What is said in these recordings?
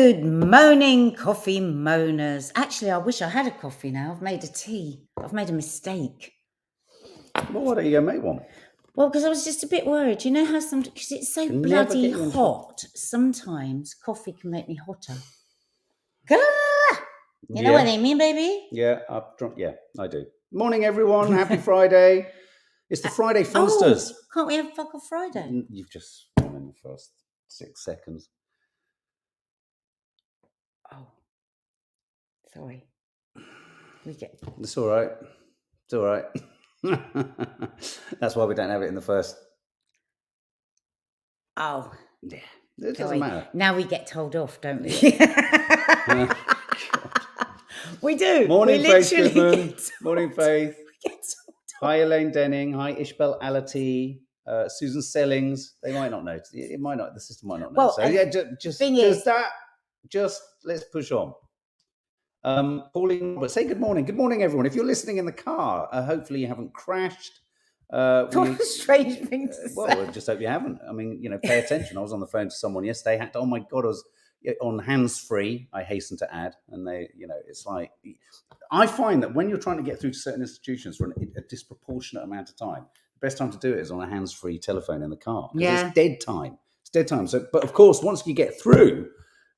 Good morning, coffee moaners. Actually, I wish I had a coffee now. I've made a tea. I've made a mistake. Well, why don't you go make one? Well, because I was just a bit worried. You know how because it's so bloody hot, sometimes coffee can make me hotter. You know what I mean, baby? Yeah, I've drunk. Yeah, I do. Morning, everyone. Happy Friday. It's the Friday Funsters. Oh, can't we have Fuck Off Friday? You've just gone in the first 6 seconds. Oh, sorry. It's all right. It's all right. That's why we don't have it in the first. Oh. Yeah, it doesn't matter. Now we get told off, don't we? We do. Morning, we Faith Goodman. Morning, Faith. We get told off. Hi, Elaine Denning. Hi, Ishbel Alati. Susan Sellings. They might not know. It might not. The system might not know. Well, so yeah, just let's push on. Pauline, but say good morning. Good morning, everyone. If you're listening in the car, hopefully you haven't crashed. What a strange thing to say. Well, I just hope you haven't. I mean, pay attention. I was on the phone to someone yesterday. Oh my God, I was on hands-free, I hasten to add. And they, it's like, I find that when you're trying to get through to certain institutions for a disproportionate amount of time, the best time to do it is on a hands-free telephone in the car. Yeah. It's dead time. It's dead time. So, but of course, once you get through,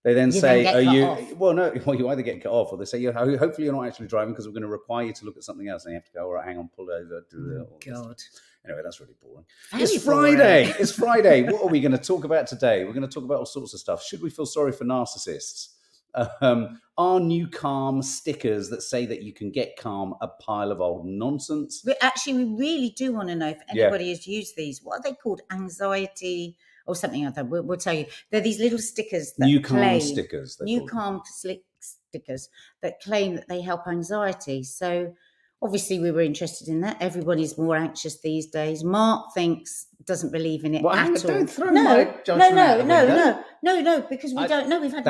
they then say, "Are you?" Well, no. Well, you either get cut off, or they say, "Hopefully, you're not actually driving because we're going to require you to look at something else." And you have to go, "All right, hang on, pull over." God. Anyway, that's really boring. It's Friday. Boring. It's Friday. What are we going to talk about today? We're going to talk about all sorts of stuff. Should we feel sorry for narcissists? Are NuCalm stickers that say that you can get calm a pile of old nonsense? We really do want to know if anybody has used these. What are they called? Anxiety or something like that. We'll tell you. They're these little stickers that NuCalm stickers. NuCalm stickers that claim that they help anxiety. So obviously we were interested in that. Everybody's more anxious these days. Mark doesn't believe in it at all. Don't throw my judgment out the window. No, because we don't know. We've had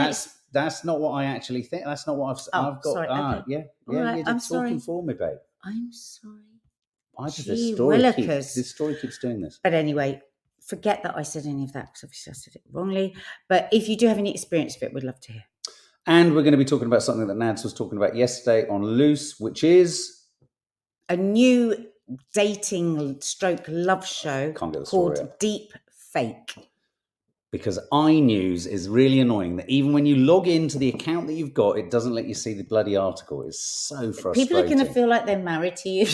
that's not what I actually think. That's not what I've got. Sorry, okay. Yeah. Right, You're talking for me, babe. I'm sorry. This story keeps doing this. But anyway, forget that I said any of that because obviously I said it wrongly. But if you do have any experience of it, we'd love to hear. And we're going to be talking about something that Nads was talking about yesterday on Loose, which is a new dating / love show called Deep Fake. Because iNews is really annoying that even when you log into the account that you've got, it doesn't let you see the bloody article. It's so frustrating. People are going to feel like they're married to you.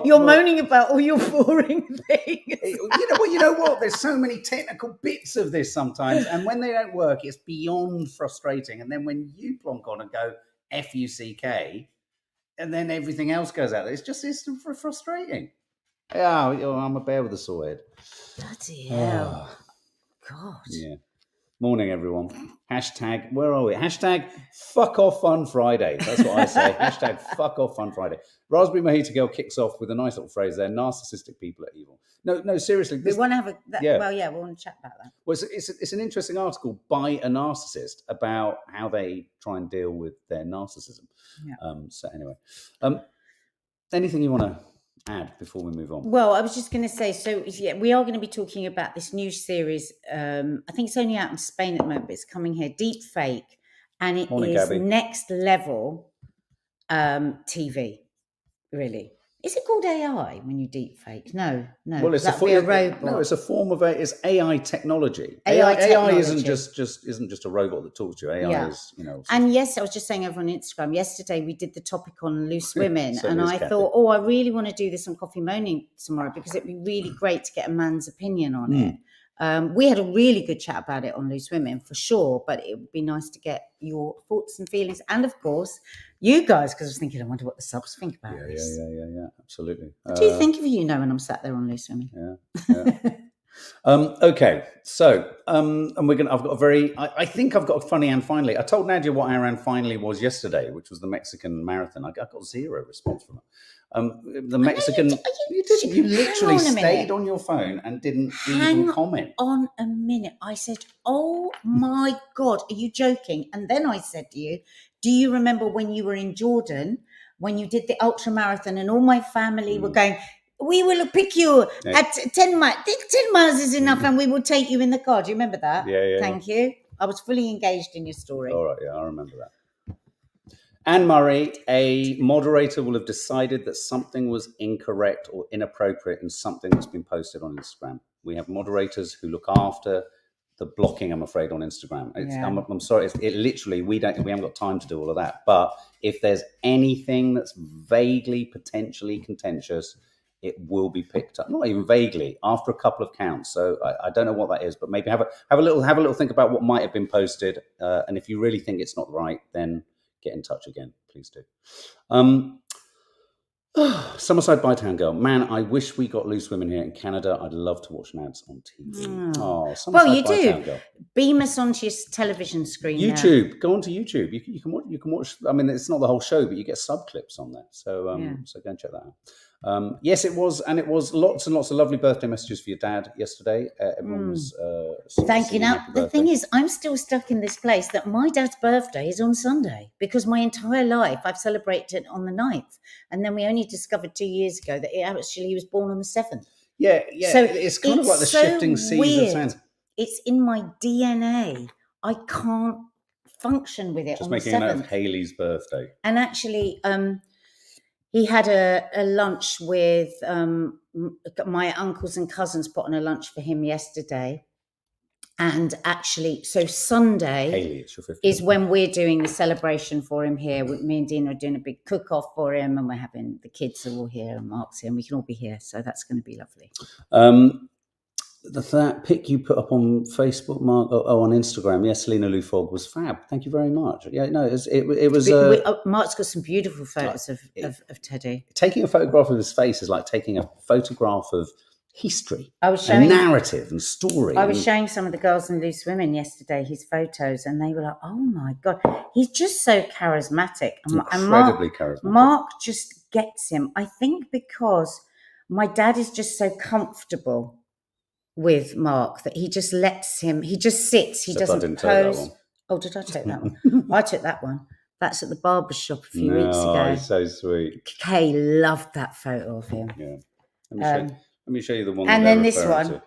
You're moaning about all your boring things. You know what? There's so many technical bits of this sometimes. And when they don't work, it's beyond frustrating. And then when you plonk on and go FUCK, and then everything else goes out there, it's frustrating. Yeah, I'm a bear with a sore head. Bloody hell. God. Yeah. Morning, everyone. Hashtag, where are we? Hashtag fuck off fun Friday. That's what I say. Hashtag fuck off fun Friday. Raspberry Mojito Girl kicks off with a nice little phrase there. Narcissistic people are evil. No, seriously. We want to have we want to chat about that. Well, it's an interesting article by a narcissist about how they try and deal with their narcissism. Yeah. So anyway, anything you want to add before we move on? Well, I was just going to say, we are going to be talking about this new series. I think it's only out in Spain at the moment, but it's coming here. Deep Fake, and it is Gabby. Next level TV. Really, is it called AI when you deep fake? No. Well, it's a robot. No, it's a form of it's AI technology. AI isn't just a robot that talks to you. AI is, And yes, I was just saying over on Instagram yesterday, we did the topic on loose women, and I thought, I really want to do this on Coffee Moaning tomorrow because it'd be really great to get a man's opinion on it. We had a really good chat about it on Loose Women for sure, but it would be nice to get your thoughts and feelings, and of course you guys, because I was thinking, I wonder what the subs think about this. Yeah, absolutely. What do you think of you when I'm sat there on Loose Women? Yeah. Okay, so and I think I've got a funny and finally. I told Nadia what our and finally was yesterday, which was the Mexican marathon. I got 0 response from it. The Mexican, you literally stayed on your phone and didn't even comment. On a minute, I said, "Oh my God, are you joking?" And then I said to you, "Do you remember when you were in Jordan when you did the ultra marathon and all my family were going?" We will pick you at 10 miles. 10 miles is enough, and we will take you in the car. Do you remember that? Yeah. Thank you. I was fully engaged in your story. All right, yeah, I remember that. Anne Murray, a moderator will have decided that something was incorrect or inappropriate in something that's been posted on Instagram. We have moderators who look after the blocking, I'm afraid, on Instagram. I'm sorry, it literally, we haven't got time to do all of that. But if there's anything that's vaguely, potentially contentious, it will be picked up. Not even vaguely, after a couple of counts. So I don't know what that is, but maybe have a little think about what might have been posted. And if you really think it's not right, then get in touch again, please do. Summerside Bytown Girl. Man, I wish we got Loose Women here in Canada. I'd love to watch ads on TV. Oh, Summerside well, you Bytown do. Girl. Beam us onto your television screen. YouTube. Now. Go onto YouTube. You can watch. I mean, it's not the whole show, but you get sub clips on there. So so go and check that out. Yes, it was, and it was lots and lots of lovely birthday messages for your dad yesterday. Everyone was thanking out. The thing is, I'm still stuck in this place that my dad's birthday is on Sunday because my entire life I've celebrated it on the 9th, and then we only discovered 2 years ago that he was born on the 7th. Yeah. So it's kind of like the shifting seas of sand. It's in my DNA. I can't function with it. Just on making the 7th. a note of Hayley's birthday. And actually, he had a lunch with my uncles and cousins put on a lunch for him yesterday. And actually, so Sunday Hayley, it's your 50th. is when we're doing the celebration for him here. Me and Dina are doing a big cook-off for him, and we're having the kids are all here and Mark's here, and we can all be here. So that's going to be lovely. That pic you put up on Facebook, Mark, on Instagram, yes, Selena Lou Fogg was fab. Thank you very much. Yeah, no, it was. Mark's got some beautiful photos of Teddy. Taking a photograph of his face is like taking a photograph of history, narrative and story. I was showing some of the girls in Loose Women yesterday his photos, and they were like, "Oh my god, he's just so charismatic." Incredibly charismatic. Mark just gets him. I think because my dad is just so comfortable with Mark that he just lets him. He just sits. He doesn't pose. Oh, did I take that one? I took that one. That's at the barber shop a few weeks ago. He's so sweet. Kay loved that photo of him. Yeah. Let me show you the one. And then this one.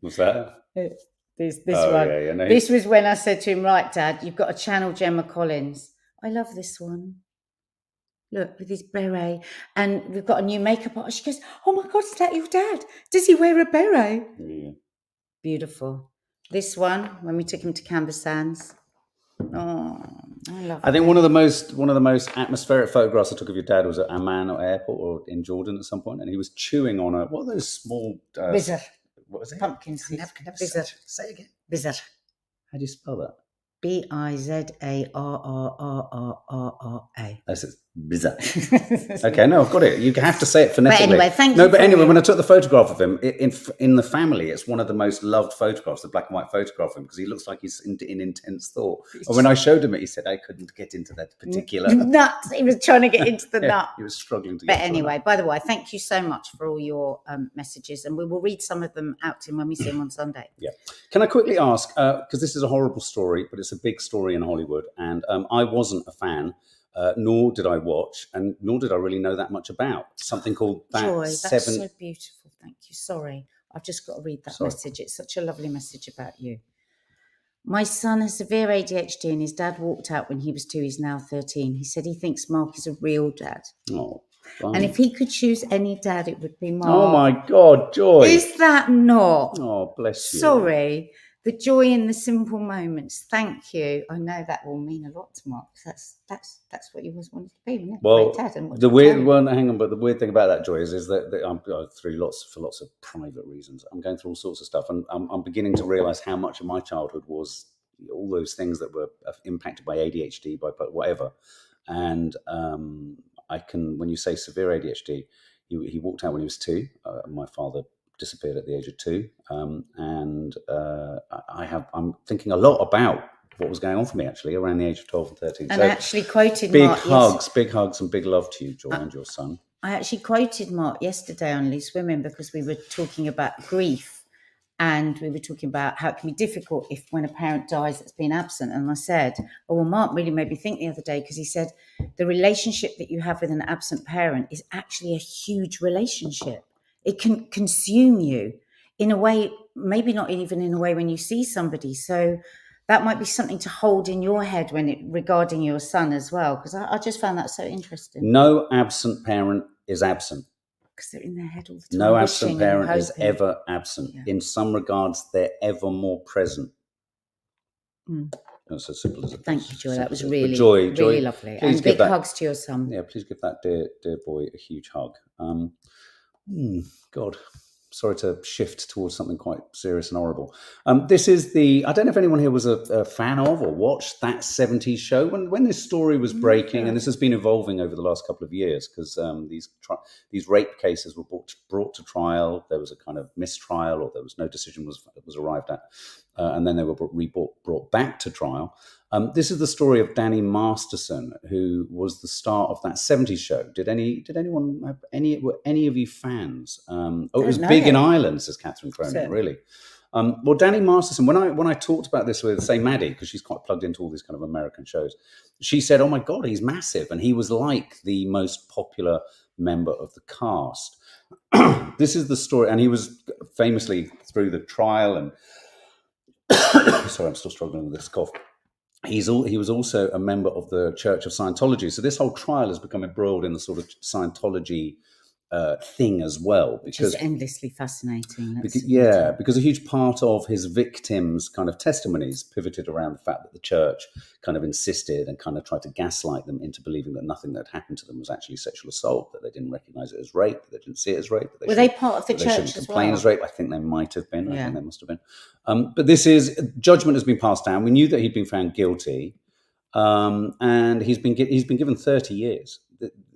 What's that? This one. Yeah, no, this was when I said to him, "Right, Dad, you've got to channel Gemma Collins." I love this one. Look, with his beret. And we've got a new makeup artist. She goes, "Oh my God, is that your dad? Does he wear a beret?" Yeah. Beautiful. This one, when we took him to Canvas Sands. Oh, I love it. I think one of the most atmospheric photographs I took of your dad was at Amman Airport or in Jordan at some point, and he was chewing on what are those small... Bizarre. What was it? Pumpkin seeds. Say it again. Bizarre. How do you spell that? Bizarra. That's it. Bizarre. Okay, no, I've got it. You have to say it phonetically. But anyway, thank you. But anyway, when I took the photograph of him in the family, it's one of the most loved photographs, the black and white photograph of him, because he looks like he's in intense thought. And when I showed him it, he said, "I couldn't get into that particular nut." He was trying to get into the nut. He was struggling to get. But anyway, by the way, thank you so much for all your messages, and we will read some of them out to him when we see him on Sunday. Yeah. Can I quickly ask, because this is a horrible story, but it's a big story in Hollywood, and I wasn't a fan. Nor did I watch, and nor did I really know that much about something called that. Joy, that's so beautiful. Thank you. Sorry, I've just got to read that message. It's such a lovely message about you. My son has severe ADHD, and his dad walked out when he was 2. He's now 13. He said he thinks Mark is a real dad. Oh, and if he could choose any dad, it would be Mark. Oh my God, Joy! Is that not? Oh, bless you. Sorry. The joy in the simple moments. Thank you. I know that will mean a lot to Mark. That's what you always wanted to be, wasn't it? Well, the weird one. Hang on, but the weird thing about that, Joy, is that I'm going through for lots of private reasons. I'm going through all sorts of stuff, and I'm beginning to realise how much of my childhood was all those things that were impacted by ADHD, by whatever. And I can, when you say severe ADHD, he walked out when he was 2. My father disappeared at the age of 2, and I'm thinking a lot about what was going on for me actually around the age of 12 and 13. And I actually quoted big Mark. Big hugs and big love to you, Joy, and your son. I actually quoted Mark yesterday on Loose Women because we were talking about grief, and we were talking about how it can be difficult when a parent dies that's been absent. And I said, "Oh, well, Mark really made me think the other day," because he said the relationship that you have with an absent parent is actually a huge relationship. It can consume you. in a way, maybe not even in a way when you see somebody. So that might be something to hold in your head regarding your son as well, because I just found that so interesting. No absent parent is absent. Because they're in their head all the time. No absent parent is ever absent. Yeah. In some regards, they're ever more present. That's as simple as it is. Thank you, Joy. That was really, Joy, really lovely. And big hugs to your son. Yeah, please give that dear boy a huge hug. God, sorry to shift towards something quite serious and horrible. This is I don't know if anyone here was a fan of or watched that 70s show when this story was breaking, and this has been evolving over the last couple of years because these rape cases were brought to trial. There was a kind of mistrial, or there was no decision was arrived at, and then they were brought back to trial. This is the story of Danny Masterson, who was the star of that 70s show. Did anyone have were any of you fans? It was big in Ireland, says Catherine Cronin, really. Well, Danny Masterson, when I talked about this with, say, Maddie, because she's quite plugged into all these kind of American shows, she said, oh my God, he's massive. And he was like the most popular member of the cast. This is the story. And he was famously through the trial and sorry, I'm still struggling with this cough. He was also a member of the Church of Scientology. So this whole trial has become embroiled in the sort of Scientology thing as well. Which is endlessly fascinating. Because a huge part of his victims' kind of testimonies pivoted around the fact that the church kind of insisted and kind of tried to gaslight them into believing that nothing that happened to them was actually sexual assault, that they didn't recognize it as rape, that they didn't see it as rape. Were they part of the church as well? As rape. I think they might have been. I think they must have been. But judgment has been passed down. We knew that he'd been found guilty, and he's been given 30 years.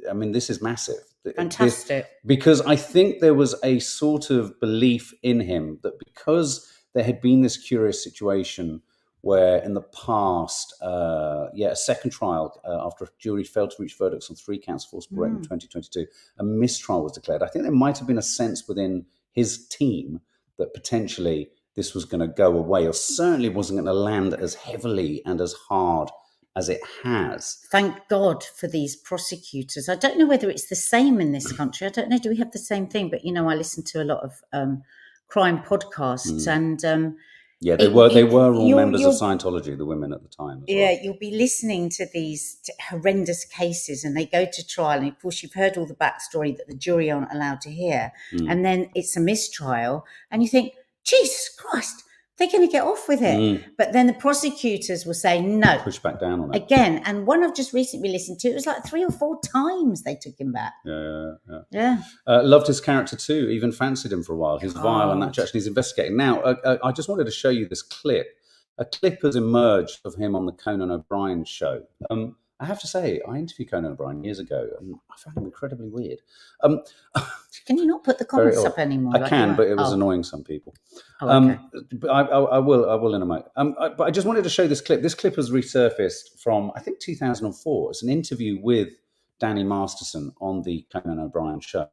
I mean, this is massive. Fantastic. Because I think there was a sort of belief in him that because there had been this curious situation where in the past, a second trial after a jury failed to reach verdicts on 3 counts of forcible rape in 2022, a mistrial was declared. I think there might have been a sense within his team that potentially this was going to go away, or certainly wasn't going to land as heavily and as hard as it has. Thank God for these prosecutors. I don't know whether it's the same in this country. I don't know, do we have the same thing? But, I listen to a lot of crime podcasts and... they were all members of Scientology, the women at the time. You'll be listening to these horrendous cases and they go to trial. And, of course, you've heard all the backstory that the jury aren't allowed to hear. And then it's a mistrial and you think, Jesus Christ, they're going to get off with it. But then the prosecutors will say no. Push back down on it. Again. And one I've just recently listened to, it was like 3 or 4 times they took him back. Yeah. Loved his character too, even fancied him for a while. His vile and that church, and he's investigating. Now, I just wanted to show you this clip. A clip has emerged of him on the Conan O'Brien show. I have to say, I interviewed Conan O'Brien years ago, and I found him incredibly weird. Can you not put the comments up anymore? I can, but it was annoying some people. Okay. But I will in a moment. But I just wanted to show this clip. This clip has resurfaced from, I think, 2004. It's an interview with Danny Masterson on the Conan O'Brien show.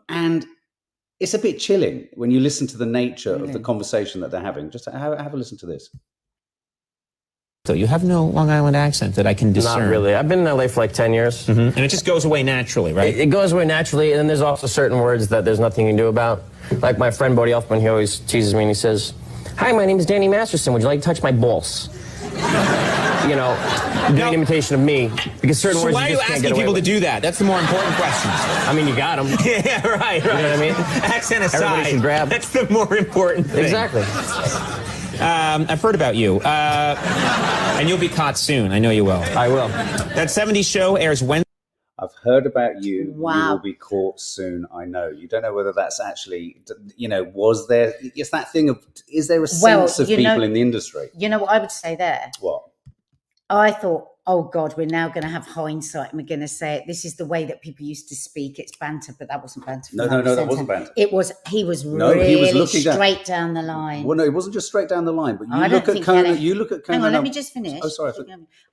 And it's a bit chilling when you listen to the nature of the conversation that they're having. Just have a listen to this. So you have no Long Island accent that I can discern. Not really. I've been in LA for like 10 years. And it just goes away naturally, right? It goes away naturally, and then there's also certain words that there's nothing you can do about. Like my friend Bodie Elfman, he always teases me and he says, "Hi, my name is Danny Masterson. Would you like to touch my balls?" Doing an imitation of me, because certain words why you just are you can't get asking away people with. to do that? That's the more important question. I mean, you got them. Yeah, right. You know what I mean? Accent aside, everybody should grab. That's the more important thing. Exactly. I've heard about you, and you'll be caught soon. I know you will. I will. That 70s show airs Wednesday. I've heard about you. Wow. You will be caught soon. I know. You don't know whether that's actually, was there, it's that thing of, is there a sense of people in the industry? You know what I would say there? What? I thought, oh God, we're now going to have hindsight and we're going to say it. This is the way that people used to speak. It's banter, but that wasn't banter. No, that wasn't banter. He was really looking straight down the line. Well, no, it wasn't just straight down the line, but you look at Conan. Hang on, let me just finish. Oh, sorry.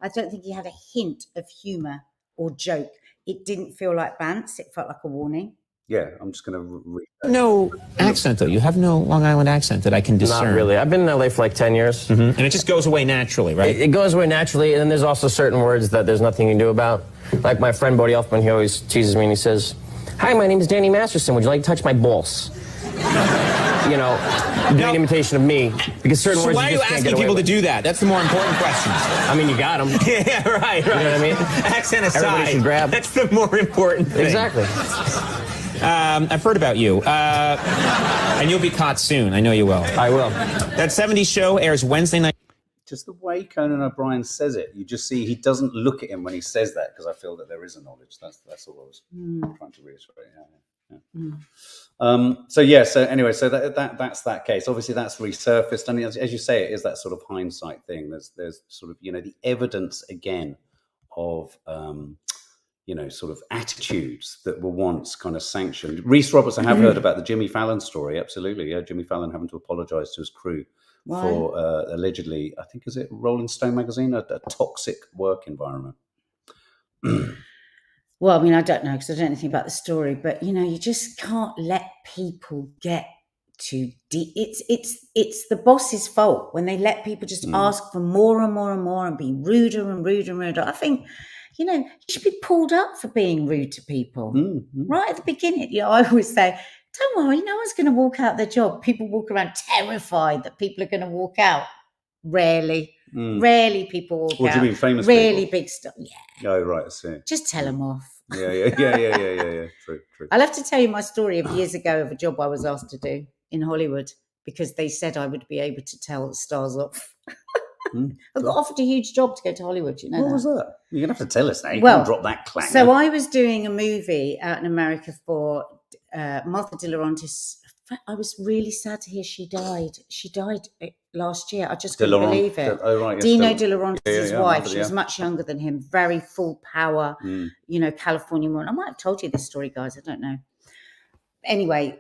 I don't think he had a hint of humour or joke. It didn't feel like bants. It felt like a warning. Yeah, I'm just going to read that. No accent, though. You have no Long Island accent that I can discern. Not really. I've been in LA for like 10 years. And it just goes away naturally, right? It goes away naturally, and then there's also certain words that there's nothing you can do about. Like my friend Bodie Elfman, he always teases me and he says, "Hi, my name is Danny Masterson. Would you like to touch my balls?" you know, do an imitation of me, because certain So words why are you you just can't asking get away people to with. do that? That's the more important question. I mean, you got them. Yeah, right. You know what I mean? Accent aside, Everybody should grab. that's the more important thing. Exactly. I've heard about you. And you'll be caught soon. I know you will. I will. That 70s show airs Wednesday night. Just the way Conan O'Brien says it, you just see he doesn't look at him when he says that, because I feel that there is a knowledge. That's all I was trying to reiterate. So anyway, so that's that case. Obviously, that's resurfaced, and as you say, it is that sort of hindsight thing. There's sort of the evidence again of sort of attitudes that were once kind of sanctioned. Reese Roberts, I have heard about the Jimmy Fallon story. Absolutely, yeah, Jimmy Fallon having to apologise to his crew. Why? For allegedly, I think, is it Rolling Stone magazine, a toxic work environment. Well, I mean, I don't know, because I don't know anything about the story, but you just can't let people get too deep. It's the boss's fault when they let people just ask for more and more and more and be ruder and ruder and ruder. I think you should be pulled up for being rude to people right at the beginning. I always say, don't worry, no one's going to walk out their job. People walk around terrified that people are going to walk out. Rarely people walk out. What do you mean, famous Really people? big stuff. Yeah. Oh, right, I see. Just tell them off. Yeah. True. I'll have to tell you my story of years ago of a job I was asked to do in Hollywood, because they said I would be able to tell the stars off. I got offered a huge job to go to Hollywood. What was that? You're going to have to tell us now. You Well, can't drop that clanger. So I was doing a movie out in America for Martha De Laurentiis. I was really sad to hear she died. She died last year. I just couldn't believe it. Dino De Laurentiis' wife. She was much younger than him. Very full power. California woman. I might have told you this story, guys. I don't know. Anyway,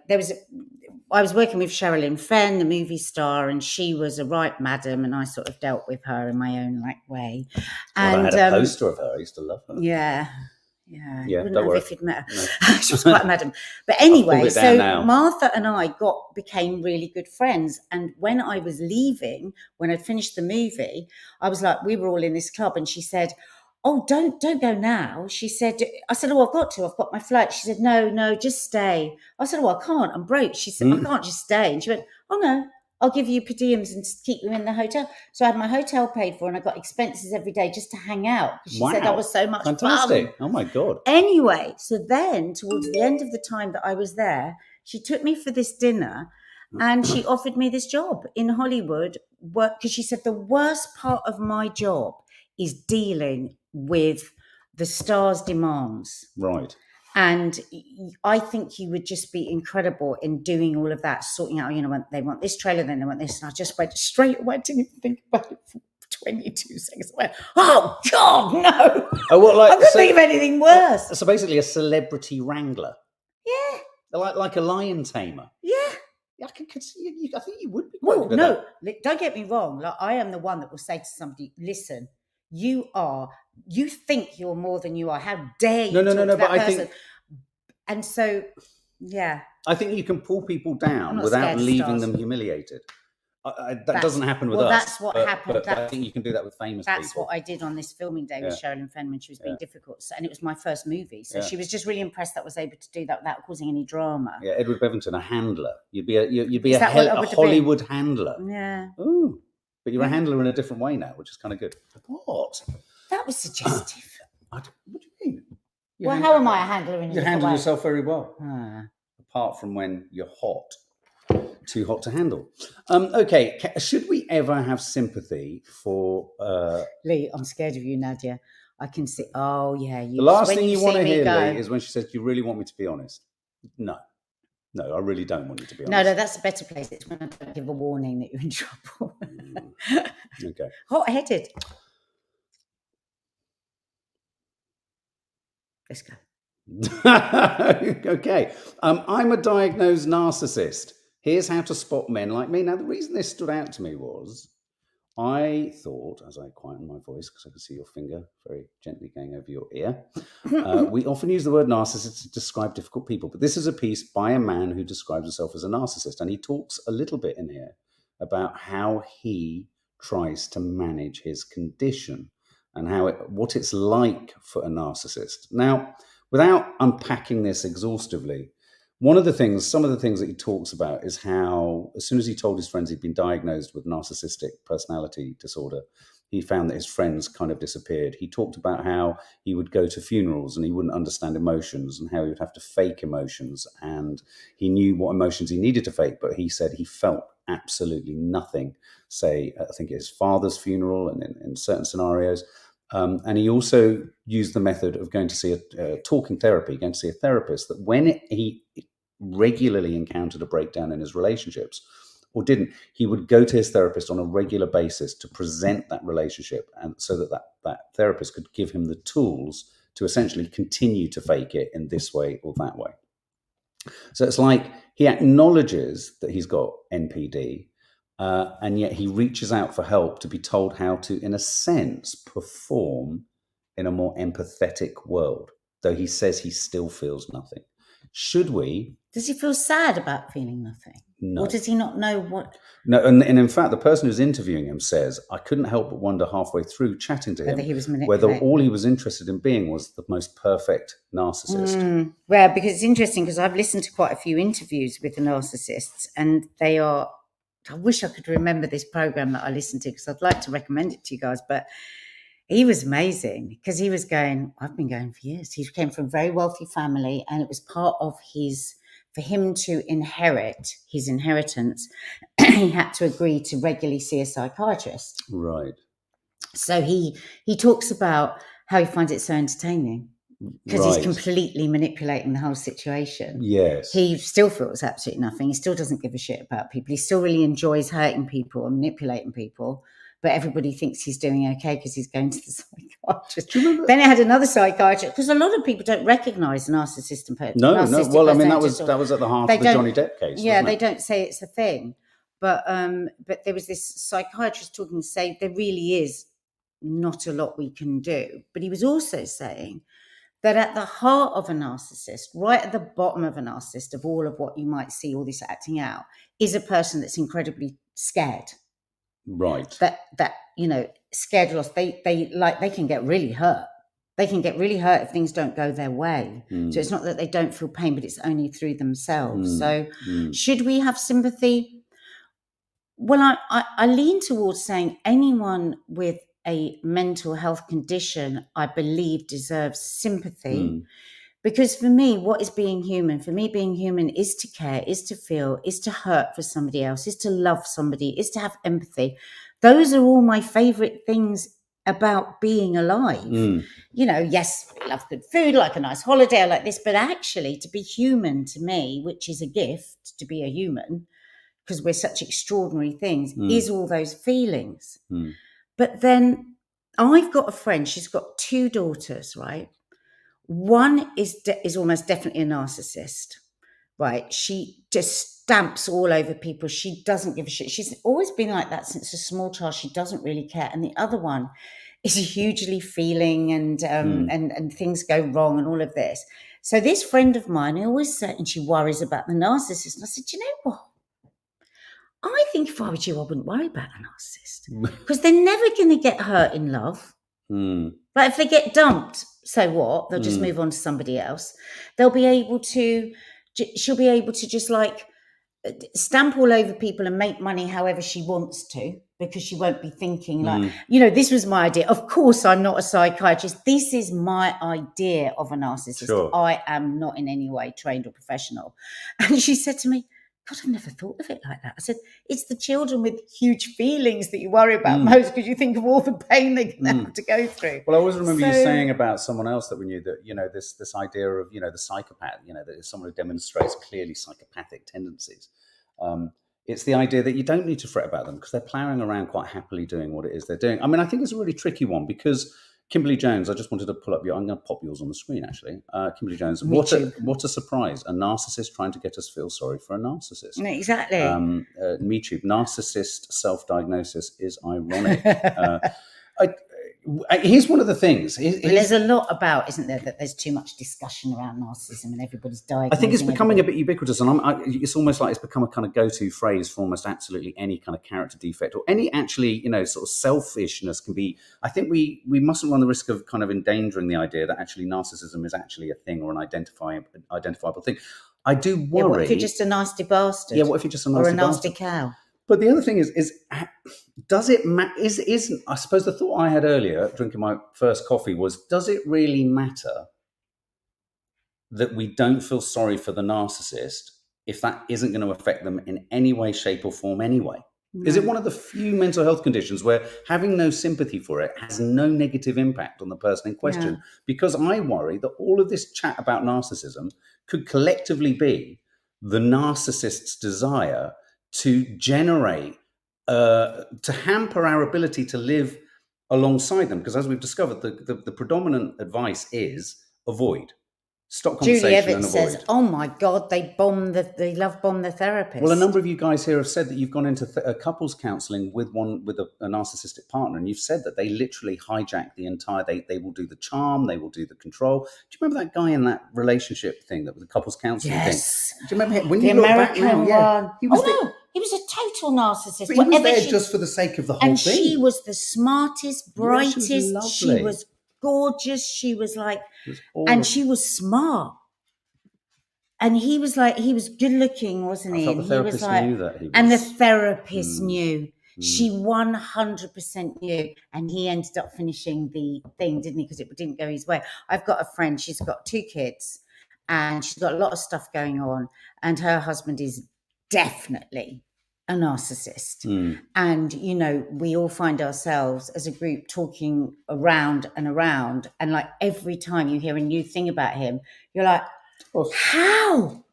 I was working with Sherilyn Fenn, the movie star, and she was a right madam, and I sort of dealt with her in my own way. And I had a poster of her. I used to love her. Yeah. Don't worry. If you'd met her. No. She was quite a madam. But anyway, so Martha and I became really good friends. And when I was leaving, when I'd finished the movie, I was like, we were all in this club, and she said, oh, don't go now. She said, I said, oh, I've got my flight. She said, no, just stay. I said, oh, I can't, I'm broke. She said, I can't just stay. And she went, oh no, I'll give you per diems and keep you in the hotel. So I had my hotel paid for, and I got expenses every day just to hang out. She said that was so much fantastic. fun. Oh my God. Anyway, so then towards the end of the time that I was there, she took me for this dinner, and she offered me this job in Hollywood, because she said the worst part of my job is dealing with the stars' demands. Right. And I think you would just be incredible in doing all of that, sorting out, they want this trailer, then they want this. And I just went straight away, didn't even think about it for 22 seconds. I went, oh, God, no. I couldn't think of anything worse. So basically a celebrity wrangler. Yeah. Like a lion tamer. Yeah. I think you would be quite good at that. Don't get me wrong. Like, I am the one that will say to somebody, listen, you think you're more than you are. How dare you? No, but I think. And so, yeah. I think you can pull people down without leaving them humiliated. That doesn't happen with us. That's what happened. But I think you can do that with famous people. That's what I did on this filming day with Sherilyn Fenn when she was being difficult. And it was my first movie. So she was just really impressed that I was able to do that without causing any drama. Yeah, Edward Bevington, a handler. You'd be a Hollywood handler. Yeah. Ooh. But you're a handler in a different way now, which is kind of good. What? That was suggestive. What do you mean? How am I a handler in a different way? You handle yourself very well. Apart from when you're hot. Too hot to handle. Okay, should we ever have sympathy for... Lee, I'm scared of you, Nadia. I can see... Oh, yeah. The last thing you want to hear, Lee, is when she says, you really want me to be honest. No, I really don't want you to be honest. No, that's a better place. It's when I don't give a warning that you're in trouble. Okay. Hot-headed. Let's go. Okay. I'm a diagnosed narcissist. Here's how to spot men like me. Now, the reason this stood out to me was I thought, as I quieten my voice, because I can see your finger very gently going over your ear, we often use the word narcissist to describe difficult people, but this is a piece by a man who describes himself as a narcissist, and he talks a little bit in here about how he tries to manage his condition and what it's like for a narcissist. Now, without unpacking this exhaustively, some of the things that he talks about is how, as soon as he told his friends he'd been diagnosed with narcissistic personality disorder, he found that his friends kind of disappeared. He talked about how he would go to funerals and he wouldn't understand emotions and how he would have to fake emotions. And he knew what emotions he needed to fake, but he said he felt absolutely nothing, say, I think at his father's funeral and in certain scenarios. And he also used the method of going to see talking therapy, going to see a therapist, that when he regularly encountered a breakdown in his relationships, or didn't, he would go to his therapist on a regular basis to present that relationship, and so that therapist could give him the tools to essentially continue to fake it in this way or that way. So it's like he acknowledges that he's got NPD, and yet he reaches out for help to be told how to, in a sense, perform in a more empathetic world, though he says he still feels nothing. Should we? Does he feel sad about feeling nothing? No. Or does he not know what? No, and in fact, the person who's interviewing him says, I couldn't help but wonder halfway through chatting to him Whether he was manipulating. whether all he was interested in being was the most perfect narcissist. Well, because it's interesting, because I've listened to quite a few interviews with the narcissists, and they are, I wish I could remember this program that I listened to, because I'd like to recommend it to you guys, but he was amazing, because he was going, I've been going for years. He came from a very wealthy family, and it was part of his, for him to inherit his inheritance, he had to agree to regularly see a psychiatrist. Right. So he talks about how he finds it so entertaining, because he's completely manipulating the whole situation. Yes. He still feels absolutely nothing. He still doesn't give a shit about people. He still really enjoys hurting people and manipulating people. But everybody thinks he's doing okay because he's going to the psychiatrist. Do you remember? Then I had another psychiatrist, because a lot of people don't recognise narcissist and person. No. Well, I mean, that was at the heart of the Johnny Depp case. Yeah, wasn't they it? don't say it's a thing. But there was this psychiatrist talking to say there really is not a lot we can do. But he was also saying that at the heart of a narcissist, right at the bottom of a narcissist, of all of what you might see, all this acting out, is a person that's incredibly scared. Right. That scared loss. They can get really hurt. They can get really hurt if things don't go their way. So it's not that they don't feel pain, but it's only through themselves. So should we have sympathy? Well, I lean towards saying anyone with a mental health condition, I believe, deserves sympathy. Because for me, what is being human? For me, being human is to care, is to feel, is to hurt for somebody else, is to love somebody, is to have empathy. Those are all my favourite things about being alive. Yes, I love good food, like a nice holiday, I like this, but actually to be human to me, which is a gift to be a human, because we're such extraordinary things, is all those feelings. But then I've got a friend, she's got 2 daughters, right? One is almost definitely a narcissist, right? She just stamps all over people. She doesn't give a shit. She's always been like that since a small child. She doesn't really care. And the other one is hugely feeling, and things go wrong and all of this. So this friend of mine, I always say, and she worries about the narcissist. And I said, you know what? I think if I were you, I wouldn't worry about a narcissist, because they're never going to get hurt in love. But if they get dumped, so what? They'll just move on to somebody else. She'll be able to just like stamp all over people and make money however she wants to, because she won't be thinking like, this was my idea. Of course, I'm not a psychiatrist. This is my idea of a narcissist. Sure. I am not in any way trained or professional. And she said to me, God, I've never thought of it like that. I said, it's the children with huge feelings that you worry about most, because you think of all the pain they're going to have to go through. Well, I always remember you saying about someone else that we knew that, this idea of, the psychopath, that is someone who demonstrates clearly psychopathic tendencies. It's the idea that you don't need to fret about them because they're ploughing around quite happily doing what it is they're doing. I mean, I think it's a really tricky one, because Kimberly Jones, I just wanted to pull up I'm going to pop yours on the screen, actually. Kimberly Jones, what a surprise. A narcissist trying to get us feel sorry for a narcissist. Exactly. MeTube, narcissist self-diagnosis is ironic. Here's one of the things. There's a lot about, isn't there, that there's too much discussion around narcissism and everybody's diagnosing. I think it's becoming a bit ubiquitous, and it's almost like it's become a kind of go-to phrase for almost absolutely any kind of character defect or any actually, sort of selfishness can be. I think we mustn't run the risk of kind of endangering the idea that actually narcissism is actually a thing or an identifiable thing. I do worry. Yeah, what if you're just a nasty bastard? Yeah, what if you're just a nasty or a nasty bastard? cow? But the other thing is does it matter? I suppose the thought I had earlier, drinking my first coffee, was, does it really matter that we don't feel sorry for the narcissist if that isn't going to affect them in any way, shape, or form anyway? No. Is it one of the few mental health conditions where having no sympathy for it has no negative impact on the person in question? Yeah. Because I worry that all of this chat about narcissism could collectively be the narcissist's desire to generate, to hamper our ability to live alongside them. Because as we've discovered, the predominant advice is avoid. Stop conversation. Julie Evans and avoid. says, "Oh my God, they love bomb the therapist." Well, a number of you guys here have said that you've gone into couples counselling with a narcissistic partner, and you've said that they literally hijack the entire. They will do the charm, they will do the control. Do you remember that guy in that relationship thing, that was the couples counselling thing? Do you remember him? When the you look American back now, yeah, he was he was a total narcissist. But he was there just for the sake of the whole thing. And she was the smartest, brightest. Yeah, she was gorgeous. She was like, and she was smart. And he was good looking, wasn't he? I thought the therapist knew that he was. And the therapist knew. She 100% knew. And he ended up finishing the thing, didn't he? Because it didn't go his way. I've got a friend, she's got 2 kids and she's got a lot of stuff going on. And her husband is definitely a narcissist. And, you know, we all find ourselves as a group talking around and around. And like every time you hear a new thing about him, you're like, how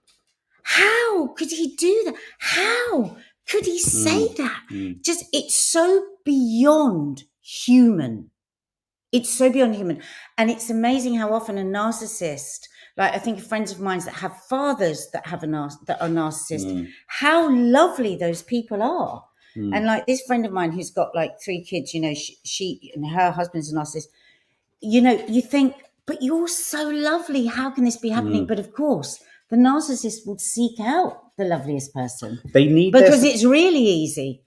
could he do that? How could he say that? Just, it's so beyond human. It's so beyond human. And it's amazing how often a narcissist, like I think of friends of mine that have fathers that have that are narcissists, how lovely those people are. And like this friend of mine who's got like 3 kids, you know, she and her husband's a narcissist, you know, you think, but you're so lovely. How can this be happening? But of course, the narcissist would seek out the loveliest person. They need because it's really easy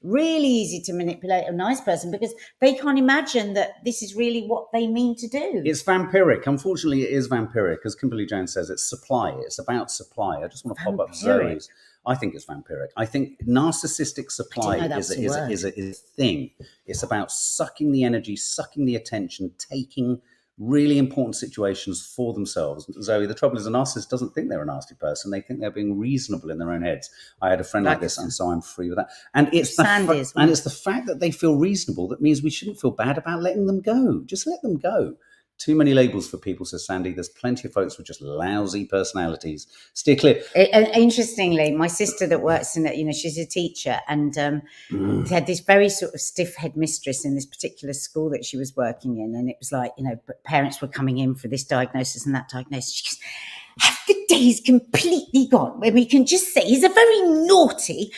to manipulate a nice person because they can't imagine that this is really what they mean to do. It's vampiric. Unfortunately, it is vampiric. As Kimberly Jones says, it's supply. It's about supply. I just want to pop up Zoe's. I think it's vampiric. I think narcissistic supply is a thing. It's about sucking the energy, sucking the attention, taking really important situations for themselves. Zoe, the trouble is a narcissist doesn't think they're a nasty person. They think they're being reasonable in their own heads. I had a friend like this, and so I'm free with that. And it's the fact that they feel reasonable that means we shouldn't feel bad about letting them go. Just let them go. Too many labels for people, says Sandy. There's plenty of folks with just lousy personalities. Steer clear. Interestingly, my sister that works in it, you know, she's a teacher and had this very sort of stiff headmistress in this particular school that she was working in. And it was like, you know, parents were coming in for this diagnosis and that diagnosis. She goes, have the days completely gone when we can just say he's a very naughty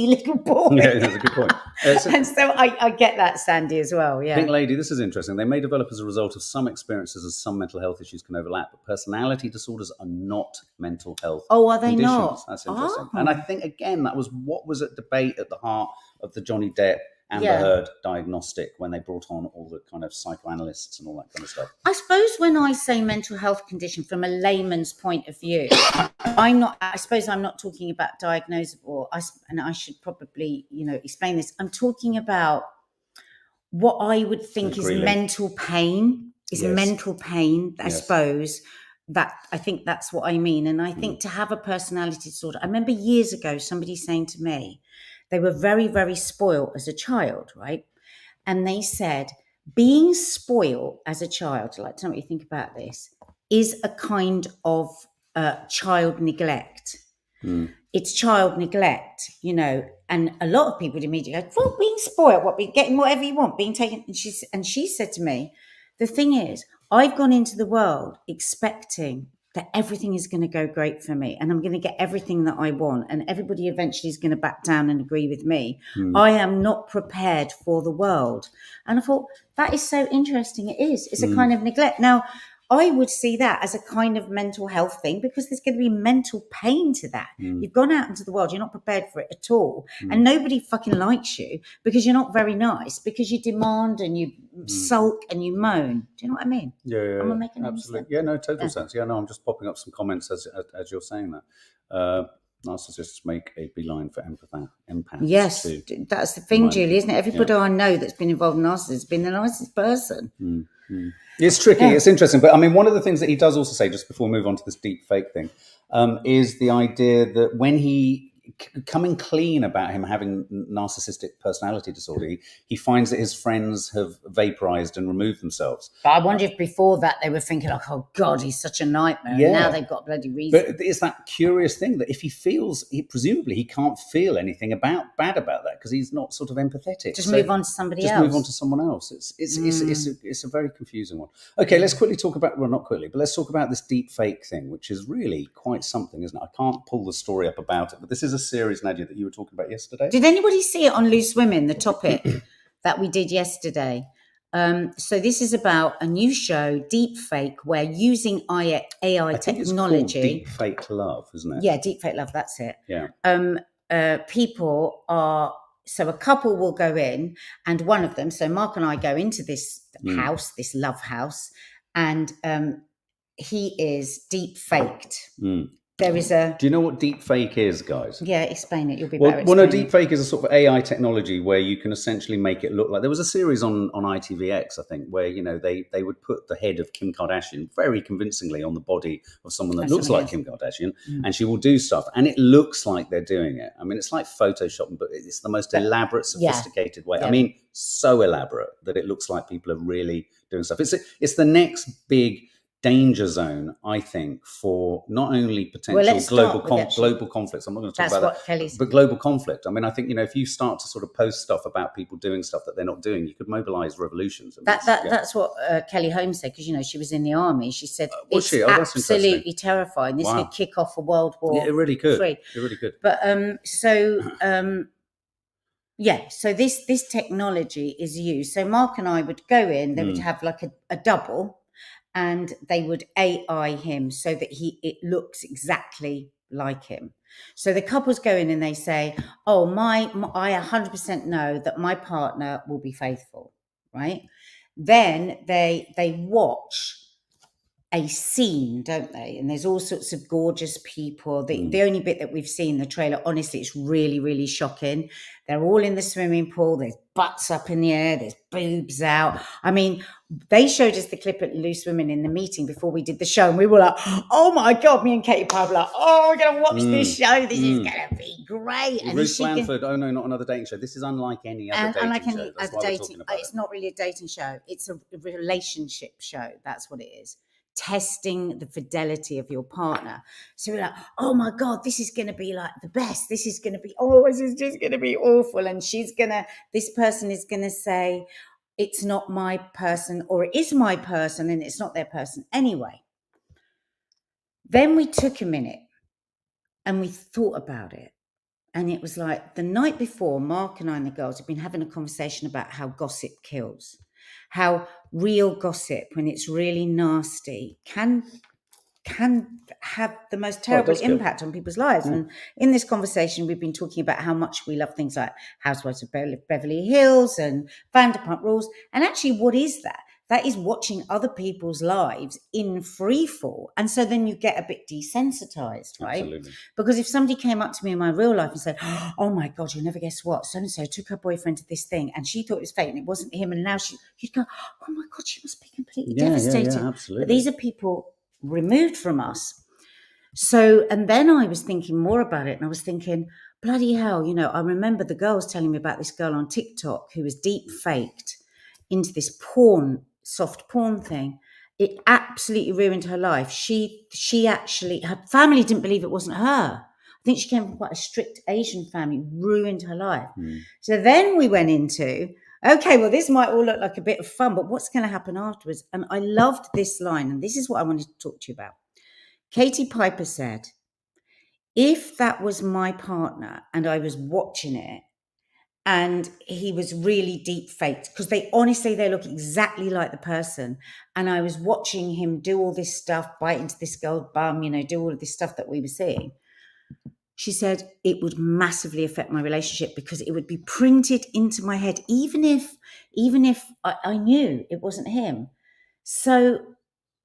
little boy. Yeah, that's a good point. And so I get that, Sandy, as well. Yeah. Pink Lady, this is interesting. They may develop as a result of some experiences as some mental health issues can overlap, but personality disorders are not mental health are they conditions. not? That's interesting. And I think, again, that was what was at debate at the heart of the Johnny Depp Amber Heard diagnostic when they brought on all the kind of psychoanalysts and all that kind of stuff. I suppose when I say mental health condition from a layman's point of view, I suppose I'm not talking about diagnosable, and I should probably, you know, explain this. I'm talking about what I would think is mental pain, I suppose. That I think that's what I mean. And I think to have a personality disorder, I remember years ago somebody saying to me, they were very, very spoiled as a child, right? And they said, being spoiled as a child, I'd like to know what you think about this, is a kind of child neglect. It's child neglect, you know, and a lot of people would immediately go, well, being spoiled, being getting whatever you want, being taken. And she said to me, the thing is, I've gone into the world expecting that everything is going to go great for me and I'm going to get everything that I want and everybody eventually is going to back down and agree with me. I am not prepared for the world. And I thought, that is so interesting. It is. It's a kind of neglect. Now, I would see that as a kind of mental health thing, because there's going to be mental pain to that. You've gone out into the world, you're not prepared for it at all. And nobody fucking likes you because you're not very nice, because you demand and you sulk and you moan. Do you know what I mean? Yeah, Am I making any absolutely. sense? Yeah, no, total sense. Yeah, no, I'm just popping up some comments as you're saying that. Narcissists make a beeline for empaths. Yes, too. that's the thing, Mind Julie, you. isn't it? Everybody I know that's been involved in narcissism has been the nicest person. It's tricky. It's interesting. But I mean, one of the things that he does also say, just before we move on to this deep fake thing, is the idea that when he coming clean about him having narcissistic personality disorder, he finds that his friends have vaporized and removed themselves. But I wonder if before that they were thinking, like, oh God, he's such a nightmare. Yeah. And now they've got a bloody reason. But it's that curious thing that if he feels, presumably he can't feel anything bad about that, because he's not sort of empathetic. Just move on to somebody else. Just move on to someone else. It's a very confusing one. Okay, let's quickly talk about, well, not quickly, but let's talk about this deep fake thing, which is really quite something, isn't it? I can't pull the story up about it, but this is a series, Nadia, that you were talking about yesterday. Did anybody see it on Loose Women, the topic that we did yesterday? So this is about a new show, Deep Fake, where using AI I think technology. It's called Deep Fake Love, isn't it? Yeah, Deep Fake Love, that's it. Yeah. People are, so a couple will go in, and one of them, so Mark and I go into this house, this love house, and he is deep faked. There is a... Do you know what deep fake is, guys? Yeah, explain it. You'll be well, better. Well, no, deep fake is a sort of AI technology where you can essentially make it look like... There was a series on ITVX, I think, where, you know, they would put the head of Kim Kardashian very convincingly on the body of someone that looks like Kim Kardashian, and she will do stuff, and it looks like they're doing it. I mean, it's like Photoshop, but it's the most elaborate, sophisticated way. I mean, so elaborate that it looks like people are really doing stuff. It's the next big danger zone, I think, for not only potential global conflicts. I'm not going to talk about that, but global conflict. I mean, I think, you know, if you start to sort of post stuff about people doing stuff that they're not doing, you could mobilize revolutions. That's what Kelly Holmes said, because, you know, she was in the army. She said it's absolutely terrifying. This could kick off a world war. Yeah, it really could. It really could. But so this technology is used. So Mark and I would go in. They would have like a double, and they would AI him so that it looks exactly like him. So the couples go in and they say, oh, I 100% know that my partner will be faithful, right? Then they watch a scene, don't they? And there's all sorts of gorgeous people. The only bit that we've seen, the trailer, honestly, it's really, really shocking. They're all in the swimming pool. There's butts up in the air. There's boobs out. I mean, they showed us the clip at Loose Women in the meeting before we did the show. And we were like, oh my God, me and Katie Piper were like, oh, we're going to watch this show. This is going to be great. And Ruth Blanford, oh no, not another dating show. This is unlike any other dating show. That's why we're talking about it's not really a dating show. It's a relationship show. That's what it is. Testing the fidelity of your partner. So we're like, oh my God, this is going to be like the best. This is going to be, this is just going to be awful. And this person is going to say, it's not my person, or it is my person and it's not their person. Anyway, then we took a minute and we thought about it. And it was like the night before, Mark and I and the girls had been having a conversation about how gossip kills. How real gossip, when it's really nasty, can have the most terrible impact on people's lives. And in this conversation, we've been talking about how much we love things like Housewives of Beverly Hills and Vanderpump Rules. And actually, what is that? That is watching other people's lives in free fall. And so then you get a bit desensitized, right? Absolutely. Because if somebody came up to me in my real life and said, oh my God, you'll never guess what, so-and-so took her boyfriend to this thing and she thought it was fake and it wasn't him, and now you'd go, oh my God, she must be completely devastated. Yeah, absolutely. But these are people removed from us. So, and then I was thinking more about it, and I was thinking, bloody hell, you know, I remember the girls telling me about this girl on TikTok who was deep faked into this soft porn thing. It absolutely ruined her life. She actually, her family didn't believe it wasn't her. I think she came from quite a strict Asian family, ruined her life. So then we went into, okay, well, this might all look like a bit of fun, but what's going to happen afterwards? And I loved this line, and this is what I wanted to talk to you about. Katie Piper said, if that was my partner and I was watching it, and he was really deep faked, because they look exactly like the person. And I was watching him do all this stuff, bite into this girl's bum, do all of this stuff that we were seeing. She said it would massively affect my relationship, because it would be printed into my head, even if I knew it wasn't him. So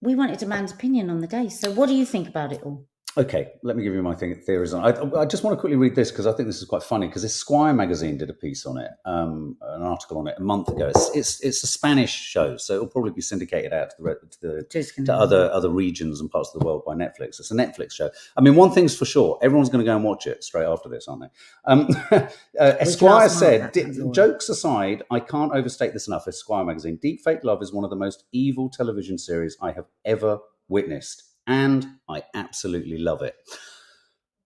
we wanted a man's opinion on the day. So what do you think about it all? Okay, let me give you my theories on it. I just want to quickly read this, because I think this is quite funny, because Esquire magazine did a piece on it, an article on it a month ago. It's a Spanish show, so it'll probably be syndicated out to other regions and parts of the world by Netflix. It's a Netflix show. I mean, one thing's for sure, everyone's going to go and watch it straight after this, aren't they? Esquire said, jokes aside, I can't overstate this enough, Esquire magazine, Deepfake Love is one of the most evil television series I have ever witnessed. And I absolutely love it.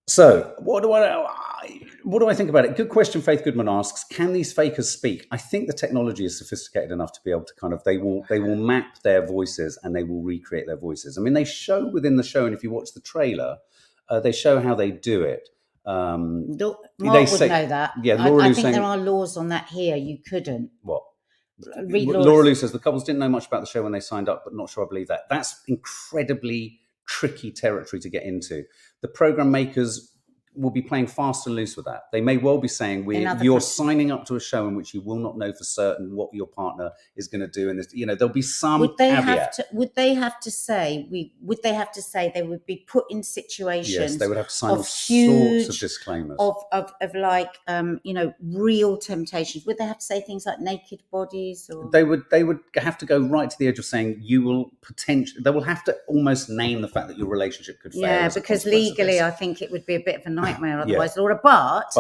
So what do I think about it? Good question, Faith Goodman asks, can these fakers speak? I think the technology is sophisticated enough to be able to they will map their voices and they will recreate their voices. I mean, they show within the show, and if you watch the trailer, they show how they do it. Mark would know that. Yeah, I think there are laws on that here. You couldn't. What? Laura Lou says the couples didn't know much about the show when they signed up, but not sure I believe that. That's incredibly tricky territory to get into. The program makers will be playing fast and loose with that. They may well be saying, you're signing up to a show in which you will not know for certain what your partner is going to do. And there'll be some caveat. Would they have to say they would be put in situations? Yes, they would have to sign all sorts of disclaimers of like real temptations. Would they have to say things like naked bodies? Or they would have to go right to the edge of saying they will have to almost name the fact that your relationship could fail. Yeah, because legally I think it would be a bit of a nightmare otherwise, Laura. But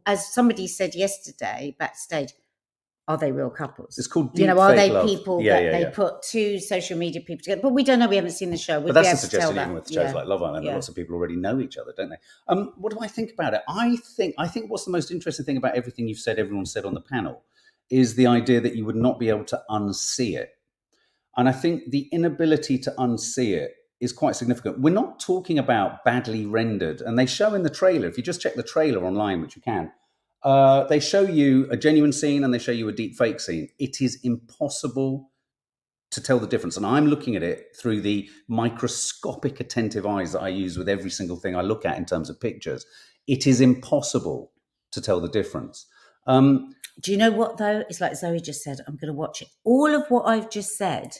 as somebody said yesterday backstage, are they real couples? It's called deep are they love. people that they put two social media people together? But we don't know. We haven't seen the show. But that's the suggestion even with shows like Love Island. Lots of people already know each other, don't they? What do I think about it? I think what's the most interesting thing about everything you've said, everyone said on the panel, is the idea that you would not be able to unsee it. And I think the inability to unsee it is quite significant. We're not talking about badly rendered. And they show in the trailer, if you just check the trailer online, which you can, they show you a genuine scene and they show you a deep fake scene. It is impossible to tell the difference. And I'm looking at it through the microscopic attentive eyes that I use with every single thing I look at in terms of pictures. It is impossible to tell the difference. Do you know what, though? It's like Zoe just said, I'm going to watch it. All of what I've just said,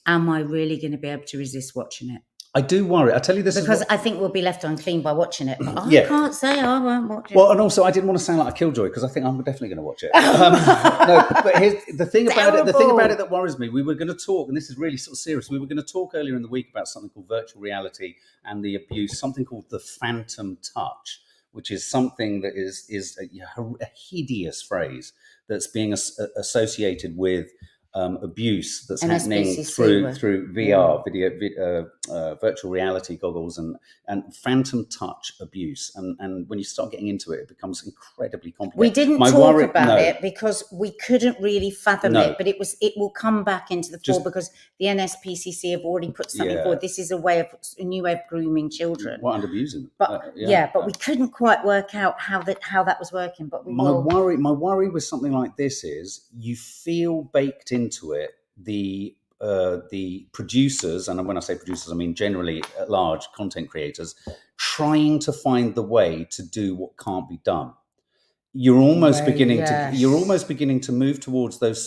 am I really going to be able to resist watching it? I do worry. I tell you this because I think we'll be left unclean by watching it. But I can't say I won't watch it. Well, and also I didn't want to sound like a killjoy because I think I'm definitely going to watch it. No, but here's the thing about it. The thing about it that worries me. We were going to talk, and this is really sort of serious. We were going to talk earlier in the week about something called virtual reality and the abuse. Something called the phantom touch, which is something that is a hideous phrase that's being associated with abuse that's happening through VR, virtual reality goggles and phantom touch abuse. And when you start getting into it, it becomes incredibly complicated. We didn't talk about it because we couldn't really fathom it, but it will come back into the fore because the NSPCC have already put something forward. This is a new way of grooming children. And abusing them. But but we couldn't quite work out how that was working. But my worry with something like this is you feel baked into it the producers, and when I say producers I mean generally at large content creators, trying to find the way to do what can't be done. You're almost beginning to move towards those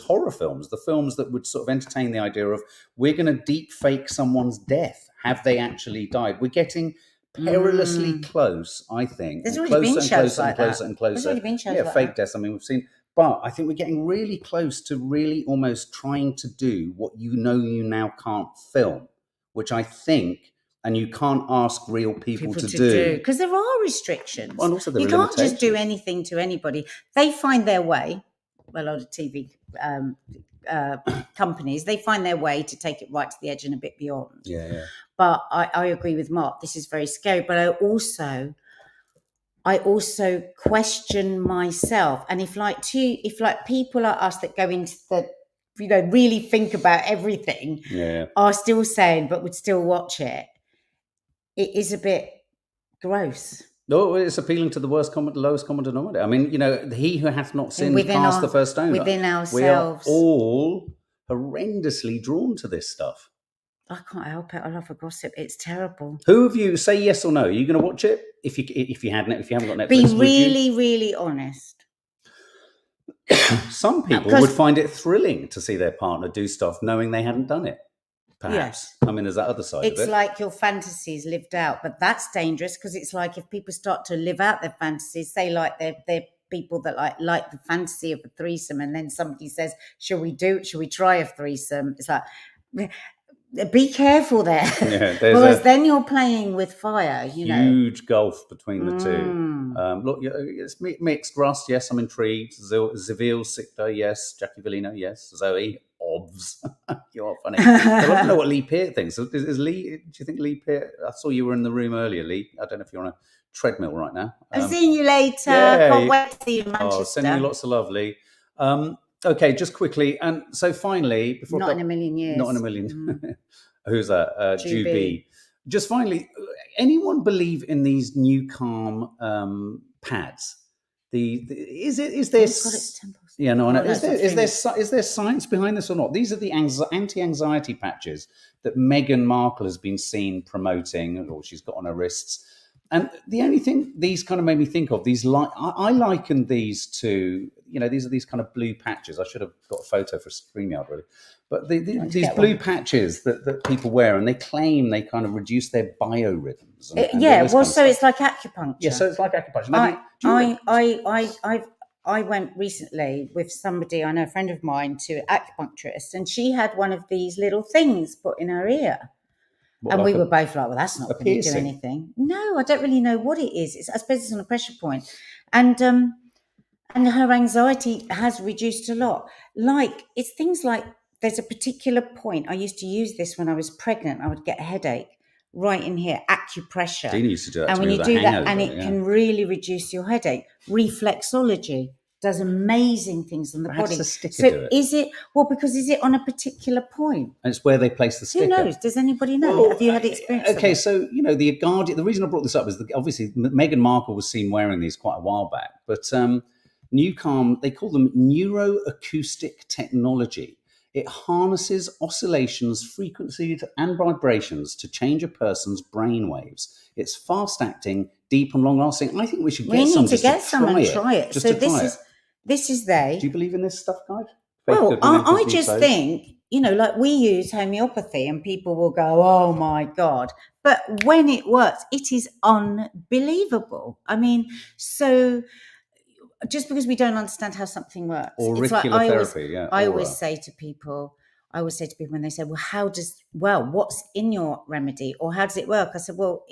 horror films, the films that would sort of entertain the idea of we're going to deep fake someone's death. Have they actually died? We're getting perilously close, I think. There's already been shows like that. Closer and closer. There's already been shows like fake deaths. I mean, we've seen. But I think we're getting really close to really almost trying to do what you now can't film, which I think, and you can't ask real people to do. Because there are restrictions. Well, and also you can't just do anything to anybody. They find their way, a lot of TV companies, they find their way to take it right to the edge and a bit beyond. Yeah. But I agree with Mark. This is very scary. But I also question myself, and if people like us that go into the, really think about everything, are still saying, but would still watch it. It is a bit gross. No, it's appealing to the lowest common denominator. I mean, he who hath not sinned within cast our- the first stone. within We are ourselves. all horrendously drawn to this stuff. I can't help it. I love a gossip. It's terrible. Who of you, say yes or no? Are you going to watch it if you haven't got Netflix? Be would really, really honest. Some people Because- would find it thrilling to see their partner do stuff knowing they hadn't done it. Perhaps. Yes. I mean, there's that other side It's of it. like your fantasies lived out, but that's dangerous because it's like if people start to live out their fantasies, say like they're people that like the fantasy of a threesome, and then somebody says, "Shall we try a threesome?" It's like, be careful there, Yeah, there's because a then you're playing with fire. huge gulf between the two. Look, it's mixed. Russ, yes, I'm intrigued. Zavil, Sikta, yes. Jackie Villino, yes. Zoe, obvs. You're funny. I'd love to know what Lee Peart thinks. Is Lee? Do you think Lee Peart? I saw you were in the room earlier, Lee. I don't know if you're on a treadmill right now. I'm seeing you later. yeah, Can't wait to see you in Manchester. Oh, sending you lots of love, Lee. Okay, just quickly, and so finally, before Not in a million years. not in a million. Who's that? GB. Just finally, anyone believe in these NuCalm pads? Is there It's got its temples. yeah, no, I know. Oh, that's Is there science behind this or not? These are the anti-anxiety patches that Meghan Markle has been seen promoting, or she's got on her wrists. And the only thing these kind of made me think of, I liken these to, these are these kind of blue patches. I should have got a photo for StreamYard, really. But these blue patches that people wear, and they claim they kind of reduce their biorhythms. It's like acupuncture. Yeah, so it's like acupuncture. Maybe, I went recently with somebody, I know, a friend of mine, to an acupuncturist, and she had one of these little things put in her ear. And we were both like, well, that's not going to do anything. No, I don't really know what it is. I suppose it's on a pressure point. And her anxiety has reduced a lot. It's things like, there's a particular point. I used to use this when I was pregnant. I would get a headache right in here, acupressure. Dina used to do that and to when me you with do a that, hangover, and it can really reduce your headache. Reflexology does amazing things on the How body. does the sticker So do it? is it on a particular point? And it's where they place the sticker. Who knows? Does anybody know? Well, Have you had experience? Okay, of it? so the Guardian. The reason I brought this up is that obviously Meghan Markle was seen wearing these quite a while back, but NuCalm, they call them neuroacoustic technology. It harnesses oscillations, frequencies, and vibrations to change a person's brain waves. It's fast acting, deep and long lasting. I think we should get some. We need to get some and try it. Just So to try it. this is they. Do you believe in this stuff, guys? Well, I just think, like we use homeopathy and people will go, oh my God. But when it works, it is unbelievable. I mean, so just because we don't understand how something works. Auricular therapy, I always say to people when they say, well, what's in your remedy or how does it work? I said, well,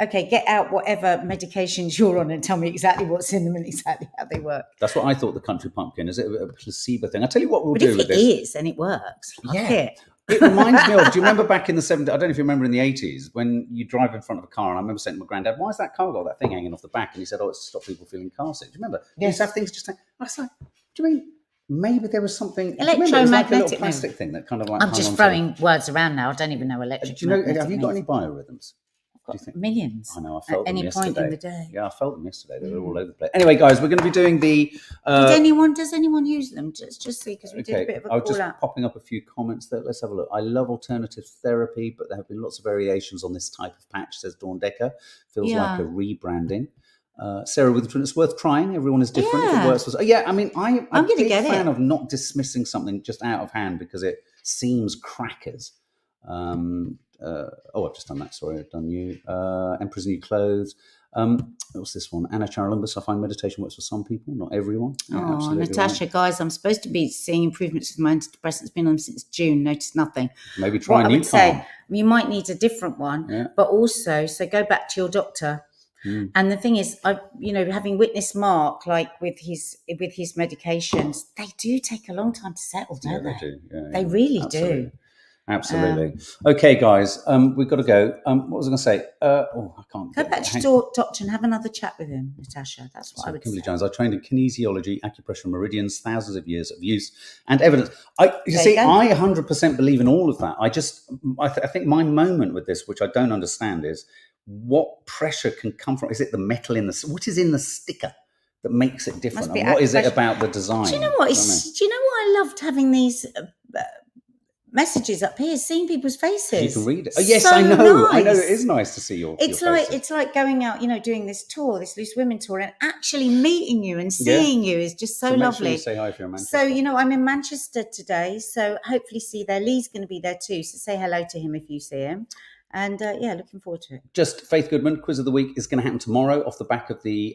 okay, get out whatever medications you're on and tell me exactly what's in them and exactly how they work. That's what I thought the country pumpkin is. It a placebo thing? I'll tell you what we'll But do if with it this. is and it works, fuck it. It reminds me of, do you remember back in the 70s, I don't know if you remember in the 80s, when you drive in front of a car, and I remember saying to my granddad, why is that car got that thing hanging off the back? And he said, it's to stop people feeling car sick. Do you remember? Yes. You used to have things just like, I was like, do you mean maybe there was something, Electromagnetic, it was like a little plastic thing that kind of like I'm just throwing words around now. I don't even know electric. Do you know, have you got any biorhythms? Do you think? Millions. I know, I felt at them any yesterday. point in the day. Yeah, I felt them yesterday. They were all over the place. Anyway, guys, we're going to be doing the... does anyone use them? Just see, because we did a bit of a I was just call out. popping up a few comments there. Let's have a look. I love alternative therapy, but there have been lots of variations on this type of patch, says Dawn Decker. Feels like a rebranding. Sarah Witherspoon, it's worth trying. Everyone is different. If it works for... I mean, I'm a big fan of not dismissing something just out of hand because it seems crackers. I've just done that. Sorry, I've done you. Emperor's New Clothes. What's this one? Anna Charalumbus. I find meditation works for some people, not everyone. Yeah, absolutely Natasha, right. guys, I'm supposed to be seeing improvements with my antidepressants. Been on them since June. Noticed nothing. Maybe try I would NuCalm. say you might need a different one, but also, so go back to your doctor. And the thing is, having witnessed Mark, like with his medications, they do take a long time to settle, don't they? They do. Yeah, they really absolutely. do. Absolutely. Okay, guys, we've got to go. What was I going to say? I can't. Go back to your doctor and have another chat with him, Natasha. That's what I would Kimberly say. Jones. I trained in kinesiology, acupressure, meridians, thousands of years of use and evidence. I 100% believe in all of that. I think my moment with this, which I don't understand, is what pressure can come from? Is it the metal in what is in the sticker that makes it different? Must be And what is it pressure. about the design? Do you know what? Do you know what I loved having these messages up here, seeing people's faces? You can read it. Oh, yes, So I know. nice. I know. It is nice to see your. It's like going out, doing this tour, this Loose Women tour, and actually meeting you and seeing you is just so lovely. Make sure you say hi if you're in Manchester. So I'm in Manchester today, so hopefully see you there. Lee's going to be there too, so say hello to him if you see him. And looking forward to it. Just Faith Goodman, quiz of the week is going to happen tomorrow off the back of the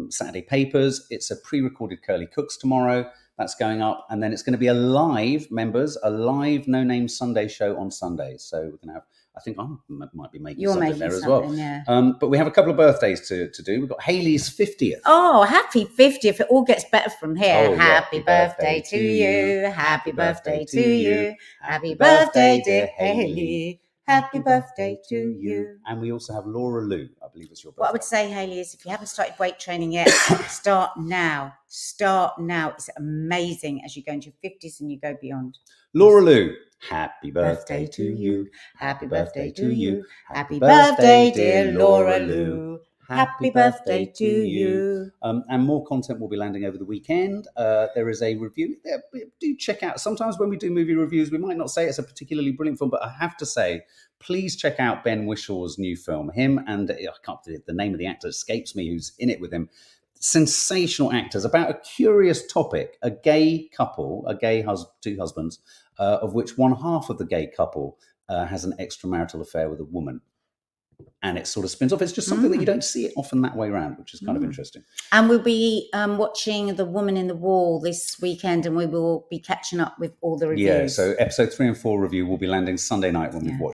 Saturday papers. It's a pre-recorded Curly Cooks tomorrow. That's going up. And then it's going to be a live No Name Sunday show on Sundays. So we're going to have, I think I might be making something there as well. Yeah. But we have a couple of birthdays to do. We've got Hayley's 50th. Oh, happy 50th. It all gets better from here. Oh, happy birthday to you. Happy birthday to you. Happy birthday, dear Hayley. Happy birthday to you. And we also have Laura Lou, I believe it's your birthday. What I would say, Hayley, is if you haven't started weight training yet, start now. Start now. It's amazing as you go into your 50s and you go beyond. Laura Lou, happy birthday to you. Happy birthday to you. Happy birthday, dear Laura Lou. Happy birthday to you. And more content will be landing over the weekend. There is a review. Do check out. Sometimes when we do movie reviews, we might not say it's a particularly brilliant film, but I have to say, please check out Ben Whishaw's new film. Him and I can't, the name of the actor escapes me who's in it with him. Sensational actors about a curious topic: a gay couple, two husbands, of which one half of the gay couple has an extramarital affair with a woman. And it sort of spins off. It's just something that you don't see it often that way around, which is kind of interesting. And we'll be watching The Woman in the Wall this weekend, and we will be catching up with all the reviews. Yeah, so episode 3 and 4 review will be landing Sunday night when we've watched